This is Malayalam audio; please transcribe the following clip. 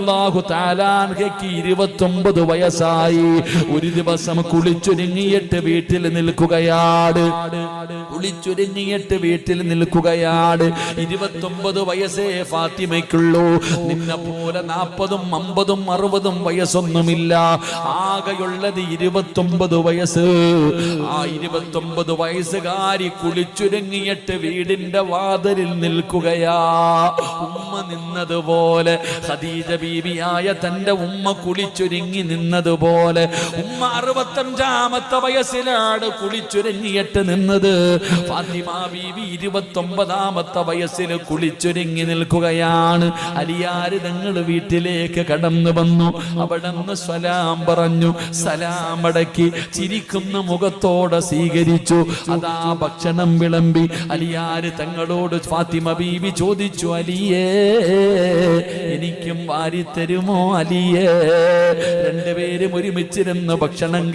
റളിയല്ലാഹു തആല അൻഹയ്ക്ക് 29 വയസ്സായി. ഒരു ദിവസം കുളിച്ചൊരുങ്ങിയിട്ട് വീട്ടിൽ നിൽക്കുകയാണ്. 29 വയസ്സേ ഫാത്തിമയ്ക്കുള്ളൂ. നിന്നെ പോലെ 40ഉം 50ഉം 60ഉം വയസ്സൊന്നുമില്ല. ആകെയുള്ളത് 29 വയസ്സ്. ആ 29 വയസ്സുകാരി കുളിച്ചൊരുങ്ങിയിട്ട് വീടിന്റെ വാതിലിൽ നിൽക്കുകയാ. ഉമ്മ നിന്നതുപോലെ, ഖദീജ ബീവിയായ തന്റെ ഉമ്മ കുളിച്ചൊരുങ്ങി നിന്നതുപോലെ ഉമ്മ 65ാമത്തെ വയസ്സിലാണ് കുളിച്ചൊരുങ്ങിയിട്ട് നിന്നത്. ഫാത്തിമ ബീവി 29ാമത്തെ വയസ്സിൽ കുളിച്ചൊരുങ്ങി നിൽക്കുകയാണ്. അലിയാര് തങ്ങൾ വീട്ടിലേക്ക് കടന്നു വന്നു. അവിടെ നിന്ന് സലാം പറഞ്ഞു. സലാം അടക്കി ചിരിക്കുന്ന മുഖത്തോടെ സ്വീകരിച്ചു. അതാ ഭക്ഷണം വിളമ്പി. അലിയാര് തങ്ങളോട് ഫാത്തിമ ബീവി ചോദിച്ചു, അലിയേ എനിക്കും വാരിത്തരുമോ അലിയേ? രണ്ടുപേരും ഒരുമിച്ചിരുന്ന് ഭക്ഷണം